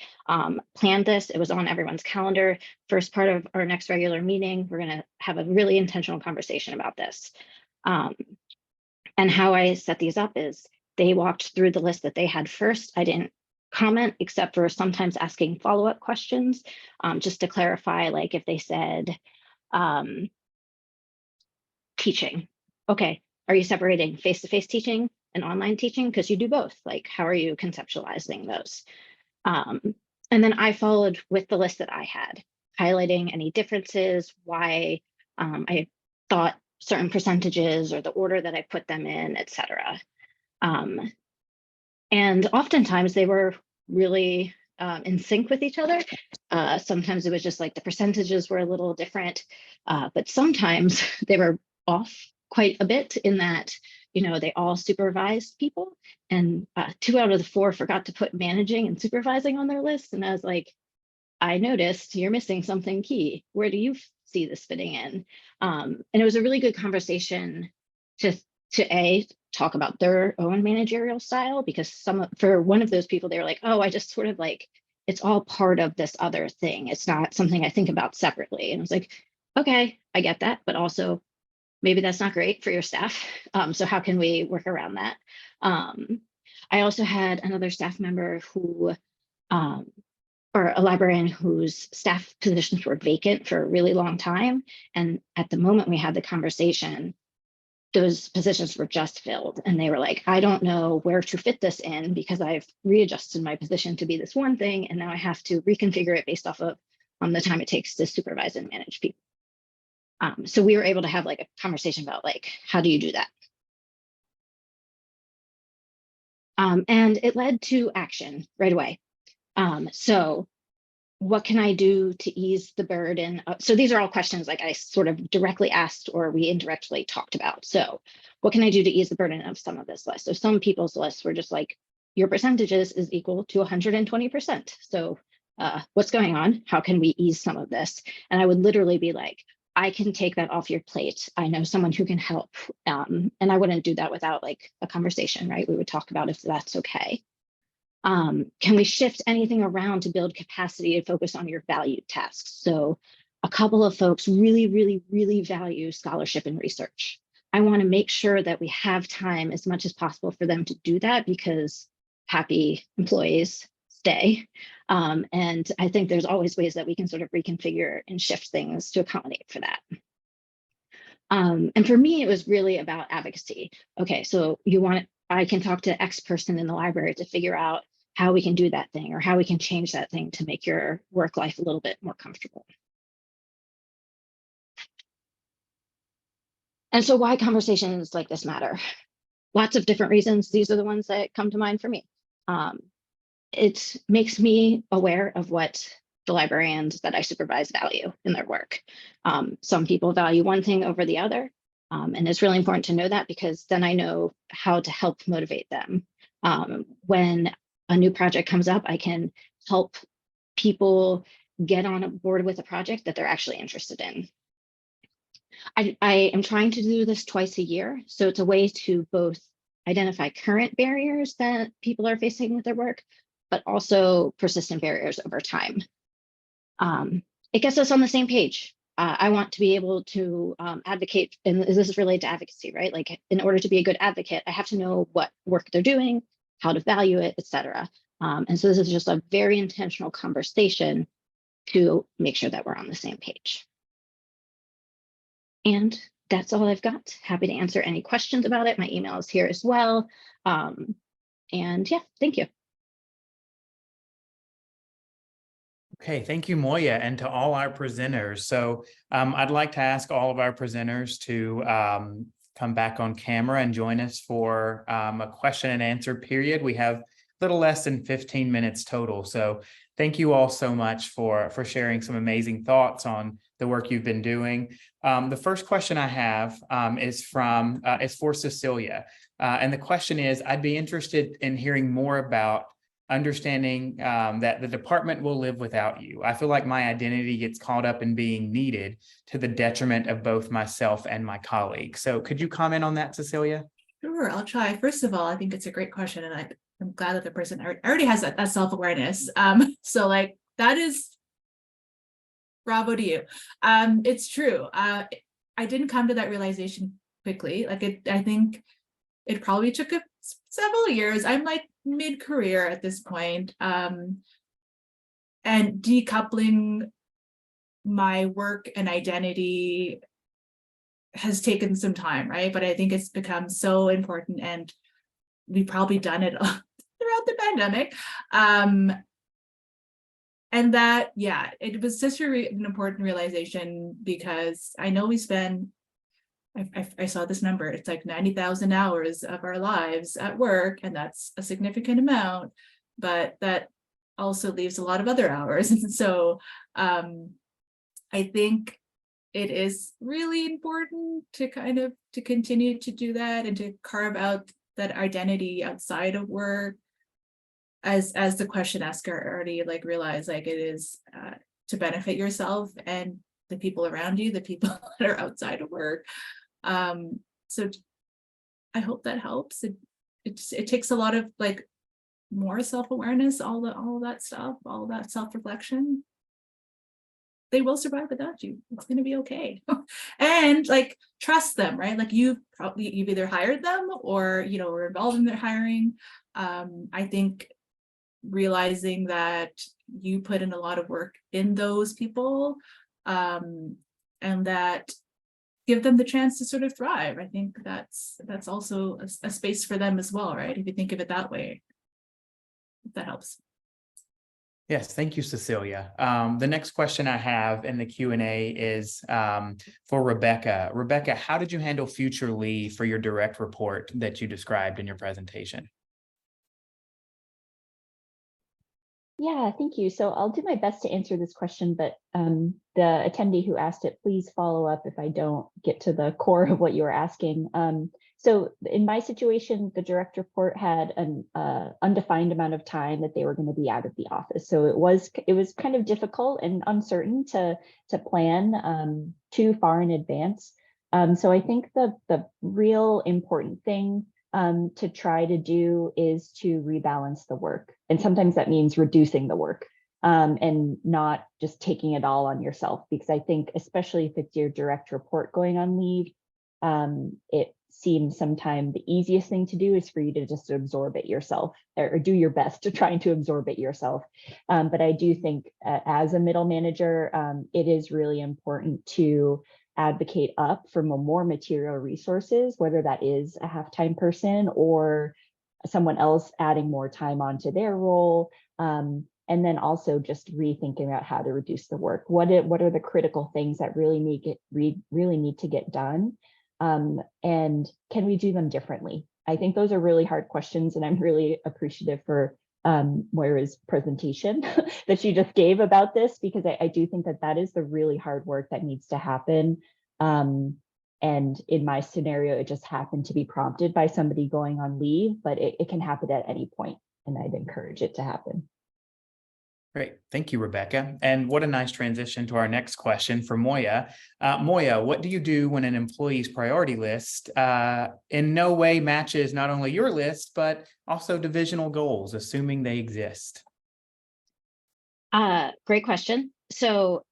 planned this. It was on everyone's calendar. First part of our next regular meeting, we're going to have a really intentional conversation about this. And how I set these up is they walked through the list that they had first. I didn't comment except for sometimes asking follow-up questions just to clarify, like if they said teaching. Okay, are you separating face-to-face teaching and online teaching? Because you do both. Like, how are you conceptualizing those? And then I followed with the list that I had, highlighting any differences, why I thought certain percentages or the order that I put them in, et cetera. And oftentimes they were really in sync with each other. Sometimes it was just like the percentages were a little different, but sometimes they were off quite a bit in that, you know, they all supervised people, and 2 out of the 4 forgot to put managing and supervising on their list. And I was like, I noticed you're missing something key. Where do you see this fitting in? And it was a really good conversation to talk about their own managerial style, because for one of those people, they were like, oh, I just sort of like, it's all part of this other thing. It's not something I think about separately. And I was like, okay, I get that, but also maybe that's not great for your staff. So how can we work around that? I also had another staff member who, or a librarian whose staff positions were vacant for a really long time. And at the moment we had the conversation, those positions were just filled. And they were like, I don't know where to fit this in because I've readjusted my position to be this one thing. And now I have to reconfigure it based off of the time it takes to supervise and manage people. So we were able to have like a conversation about like, how do you do that? And it led to action right away. So what can I do to ease the burden? So these are all questions like I sort of directly asked or we indirectly talked about. So what can I do to ease the burden of some of this list? So some people's lists were just like, your percentages is equal to 120%. So what's going on? How can we ease some of this? And I would literally be like, I can take that off your plate. I know someone who can help. And I wouldn't do that without like a conversation, right? We would talk about if that's okay. Can we shift anything around to build capacity and focus on your valued tasks? So a couple of folks really, really, really value scholarship and research. I want to make sure that we have time as much as possible for them to do that because happy employees stay. And I think there's always ways that we can sort of reconfigure and shift things to accommodate for that. And for me, it was really about advocacy. Okay, so I can talk to X person in the library to figure out how we can do that thing or how we can change that thing to make your work life a little bit more comfortable. And so why conversations like this matter? Lots of different reasons. These are the ones that come to mind for me. It makes me aware of what the librarians that I supervise value in their work. Some people value one thing over the other. And it's really important to know that, because then I know how to help motivate them. When a new project comes up, I can help people get on board with a project that they're actually interested in. I am trying to do this twice a year. So it's a way to both identify current barriers that people are facing with their work, but also persistent barriers over time. It gets us on the same page. I want to be able to advocate, and this is related to advocacy, right? Like, in order to be a good advocate, I have to know what work they're doing, how to value it, et cetera. And so this is just a very intentional conversation to make sure that we're on the same page. And that's all I've got. Happy to answer any questions about it. My email is here as well. And yeah, thank you. Okay, thank you, Moya, and to all our presenters. So I'd like to ask all of our presenters to come back on camera and join us for a question and answer period. We have a little less than 15 minutes total. So thank you all so much for sharing some amazing thoughts on the work you've been doing. The first question I have is for Cecilia. And the question is, I'd be interested in hearing more about understanding that the department will live without you. I feel like my identity gets caught up in being needed to the detriment of both myself and my colleagues. So could you comment on that, Cecilia? Sure, I'll try. First of all, I think it's a great question, and I'm glad that the person already has that self-awareness. So like, that is bravo to you. It's true. I didn't come to that realization quickly. Like, I think it probably took several years. I'm like mid-career at this point. And decoupling my work and identity has taken some time, right? But I think it's become so important, and we've probably done it throughout the pandemic. And that, yeah, it was such an important realization, because I know we spend, I saw this number, it's like 90,000 hours of our lives at work, and that's a significant amount, but that also leaves a lot of other hours. And so I think it is really important to to continue to do that, and to carve out that identity outside of work. As the question asker already like realized, like, it is to benefit yourself and the people around you, the people that are outside of work. So I hope that helps. It takes a lot of like more self-awareness, all that stuff, all that self-reflection. They will survive without you. It's going to be okay. And like, trust them, right? Like, you've either hired them or, were involved in their hiring. I think realizing that you put in a lot of work in those people, and that give them the chance to sort of thrive. I think that's also a space for them as well, right? If you think of it that way, if that helps. Yes, thank you, Cecilia. The next question I have in the Q&A is for Rebecca. Rebecca, how did you handle future leave for your direct report that you described in your presentation? Yeah, thank you. So I'll do my best to answer this question, but the attendee who asked it, please follow up if I don't get to the core of what you were asking. So in my situation, the direct report had an undefined amount of time that they were going to be out of the office. So it was kind of difficult and uncertain to plan too far in advance. So I think the real important thing to try to do is to rebalance the work. And sometimes that means reducing the work and not just taking it all on yourself, because I think, especially if it's your direct report going on leave, it seems sometimes the easiest thing to do is for you to just absorb it yourself, or do your best to trying to absorb it yourself. But I do think as a middle manager, it is really important to advocate up for more material resources, whether that is a half-time person or someone else adding more time onto their role. And then also just rethinking about how to reduce the work. What are the critical things that really need to get done? And can we do them differently? I think those are really hard questions, and I'm really appreciative for Moira's presentation that she just gave about this, because I do think that is the really hard work that needs to happen. And in my scenario, it just happened to be prompted by somebody going on leave, but it can happen at any point, and I'd encourage it to happen. Great. Thank you, Rebecca. And what a nice transition to our next question for Moya. Moya, what do you do when an employee's priority list in no way matches not only your list, but also divisional goals, assuming they exist? Great question. So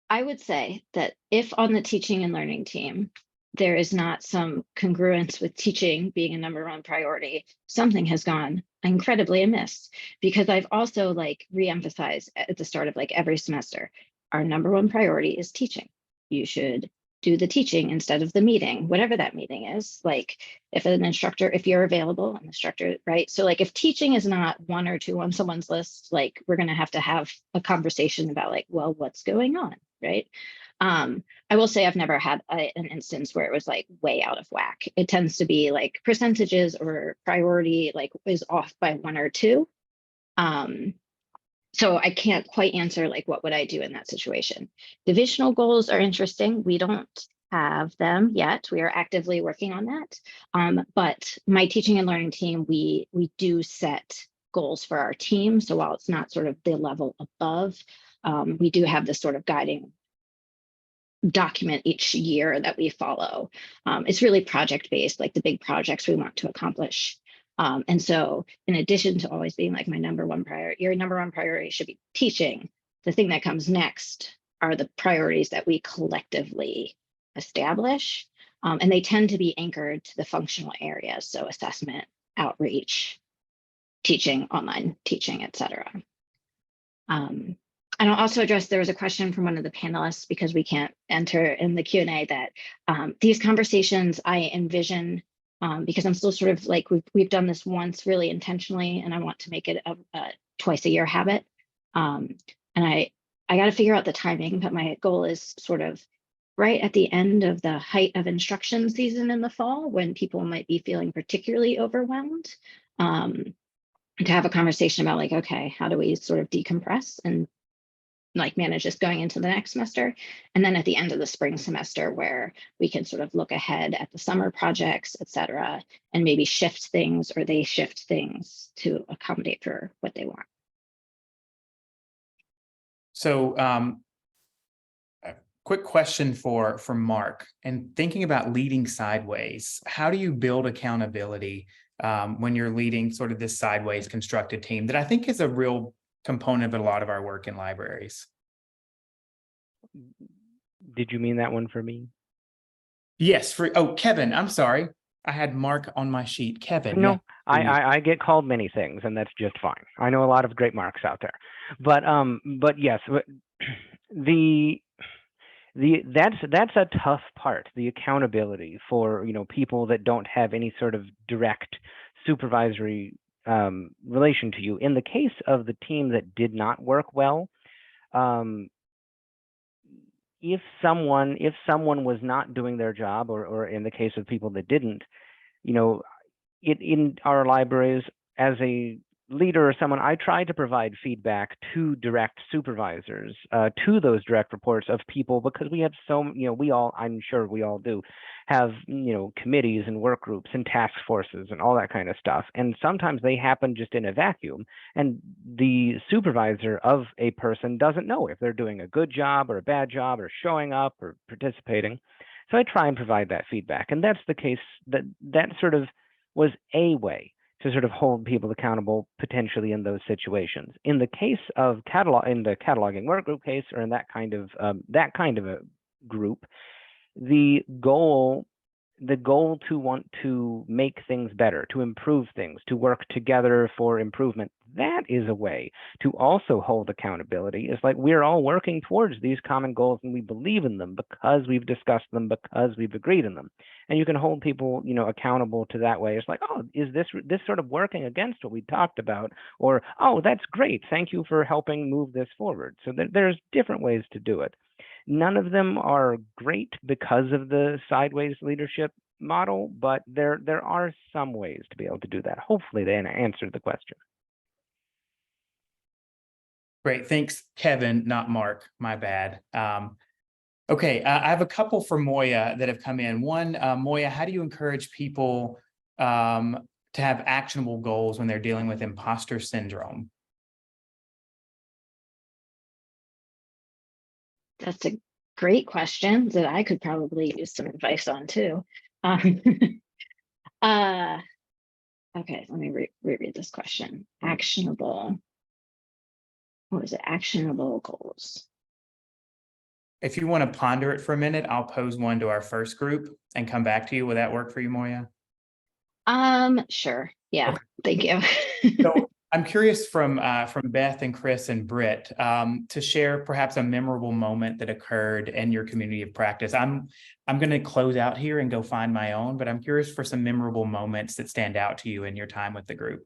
I would say that if on the teaching and learning team, there is not some congruence with teaching being a number one priority, something has gone incredibly amiss, because I've also re-emphasized at the start of every semester, our number one priority is teaching. You should do the teaching instead of the meeting, whatever that meeting is. If an instructor, if you're available, an instructor, right? So if teaching is not one or two on someone's list, we're going to have a conversation about well, what's going on, right? I will say I've never had an instance where it was way out of whack. It tends to be percentages or priority is off by one or two. So I can't quite answer what would I do in that situation. Divisional goals are interesting. We don't have them yet. We are actively working on that. But my teaching and learning team, we do set goals for our team. So while it's not sort of the level above, we do have this sort of guiding document each year that we follow. It's really project-based, the big projects we want to accomplish. And so in addition to always being my number one priority, your number one priority should be teaching. The thing that comes next are the priorities that we collectively establish. And they tend to be anchored to the functional areas. So assessment, outreach, teaching, online teaching, et cetera. And I'll also address, there was a question from one of the panelists, because we can't enter in the Q&A, that these conversations I envision, because I'm still sort of we've done this once really intentionally, and I want to make it a twice a year habit. And I got to figure out the timing, but my goal is sort of right at the end of the height of instruction season in the fall, when people might be feeling particularly overwhelmed, to have a conversation about okay, how do we sort of decompress and manage this going into the next semester. And then at the end of the spring semester, where we can sort of look ahead at the summer projects, et cetera, and maybe shift things, or they shift things to accommodate for what they want. So a quick question for Mark, and thinking about leading sideways, how do you build accountability when you're leading sort of this sideways constructed team that I think is a real component of a lot of our work in libraries? Did you mean that one for me? Yes, Kevin, I'm sorry. I had Mark on my sheet. Kevin. No, yeah. I get called many things, and that's just fine. I know a lot of great Marks out there. But yes, that's a tough part, the accountability for people that don't have any sort of direct supervisory relation to you. In the case of the team that did not work well, if someone was not doing their job, or in the case of people that didn't, in our libraries, as a leader or someone, I try to provide feedback to direct supervisors, to those direct reports of people, because we have I'm sure we all do have, committees and work groups and task forces and all that kind of stuff. And sometimes they happen just in a vacuum, and the supervisor of a person doesn't know if they're doing a good job or a bad job, or showing up or participating. So I try and provide that feedback. And that's the case, that sort of was a way to sort of hold people accountable potentially in those situations. In the case of in the cataloging work group case, or in that kind of a group, the goal the goal to want to make things better, to improve things, to work together for improvement, that is a way to also hold accountability. It's like we're all working towards these common goals and we believe in them because we've discussed them, because we've agreed in them. And you can hold people, accountable to that way. It's like, oh, is this sort of working against what we talked about? Or, oh, that's great. Thank you for helping move this forward. So there's different ways to do it. None of them are great because of the sideways leadership model, but there are some ways to be able to do that. Hopefully they answer the question. Great, thanks, Kevin, not Mark, my bad. Okay, I have a couple for Moya that have come in. One, Moya, how do you encourage people to have actionable goals when they're dealing with imposter syndrome? That's a great question that I could probably use some advice on too. Okay, let me reread this question. Actionable. What was it? Actionable goals. If you want to ponder it for a minute, I'll pose one to our first group and come back to you. Will that work for you, Moya? Sure. Yeah, Okay. thank you. So I'm curious from Beth and Kris and Britt to share perhaps a memorable moment that occurred in your community of practice. I'm going to close out here and go find my own, but I'm curious for some memorable moments that stand out to you in your time with the group.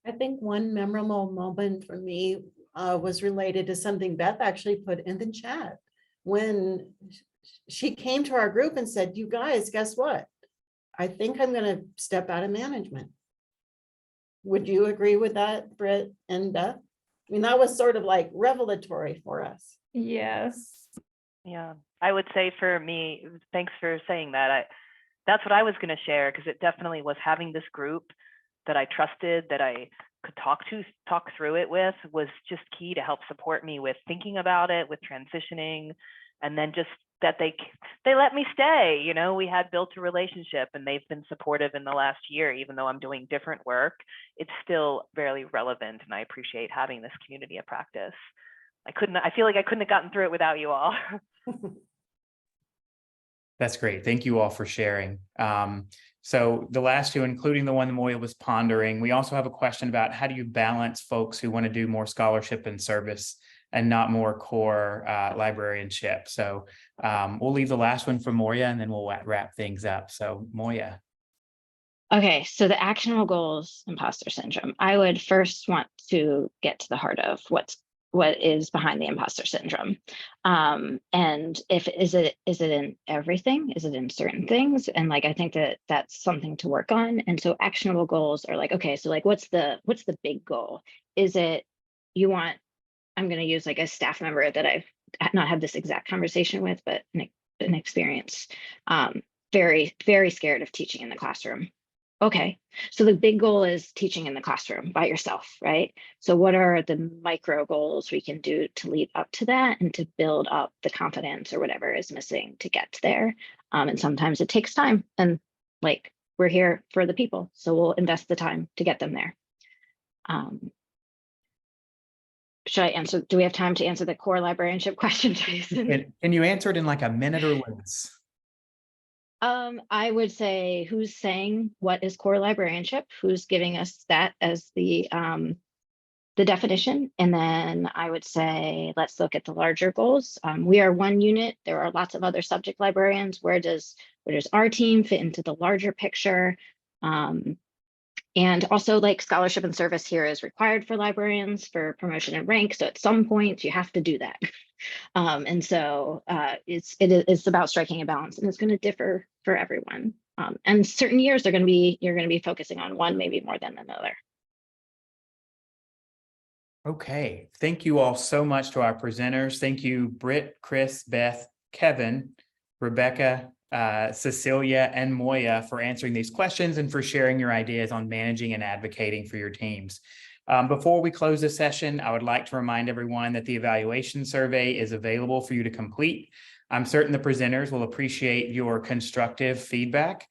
I think one memorable moment for me was related to something Beth actually put in the chat when she came to our group and said, you guys, guess what? I think I'm going to step out of management. Would you agree with that, Britt and Beth? I mean, that was sort of like revelatory for us. Yes. Yeah, I would say for me, thanks for saying that. That's what I was going to share, because it definitely was having this group that I trusted, that I could talk through it with, was just key to help support me with thinking about it, with transitioning, and then just that they let me stay. We had built a relationship and they've been supportive in the last year. Even though I'm doing different work, it's still very relevant, and I appreciate having this community of practice. I feel like I couldn't have gotten through it without you all. That's great. Thank you all for sharing. So the last two, including the one that Moya was pondering, we also have a question about how do you balance folks who want to do more scholarship and service and not more core librarianship. So we'll leave the last one for Moya and then we'll wrap things up. So Moya. Okay, so the actionable goals, imposter syndrome. I would first want to get to the heart of what is behind the imposter syndrome. And is it in everything? Is it in certain things? And I think that's something to work on. And so actionable goals are okay, so what's the big goal? Is it I'm going to use a staff member that I've not had this exact conversation with, but an experience, very, very scared of teaching in the classroom. Okay, so the big goal is teaching in the classroom by yourself, right? So what are the micro goals we can do to lead up to that and to build up the confidence or whatever is missing to get there? And sometimes it takes time, and we're here for the people, so we'll invest the time to get them there. Should I answer? Do we have time to answer the core librarianship question, Jason? Can you answer it in a minute or less? I would say, who's saying what is core librarianship? Who's giving us that as the definition? And then I would say, let's look at the larger goals. We are one unit. There are lots of other subject librarians. Where does our team fit into the larger picture? And also, scholarship and service here is required for librarians for promotion and rank. So at some point you have to do that. And so it's about striking a balance, and it's going to differ for everyone. And certain years you're going to be focusing on one maybe more than another. Okay, thank you all so much to our presenters. Thank you, Britt, Kris, Beth, Kevin, Rebecca, Cecilia, and Moya for answering these questions and for sharing your ideas on managing and advocating for your teams. Before we close this session, I would like to remind everyone that the evaluation survey is available for you to complete. I'm certain the presenters will appreciate your constructive feedback.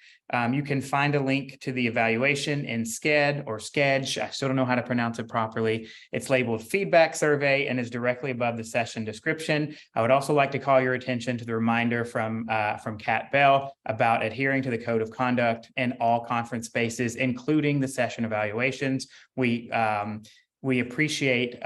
You can find a link to the evaluation in SCED or SCEDGE. I still don't know how to pronounce it properly. It's labeled feedback survey and is directly above the session description. I would also like to call your attention to the reminder from Kat Bell about adhering to the code of conduct in all conference spaces, including the session evaluations. We appreciate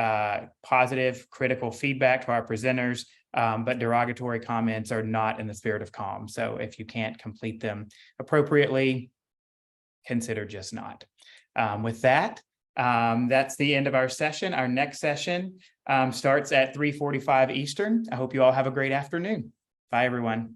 positive, critical feedback to our presenters, but derogatory comments are not in the spirit of calm. So if you can't complete them appropriately, consider just not. With that, that's the end of our session. Our next session starts at 3:45 Eastern. I hope you all have a great afternoon. Bye, everyone.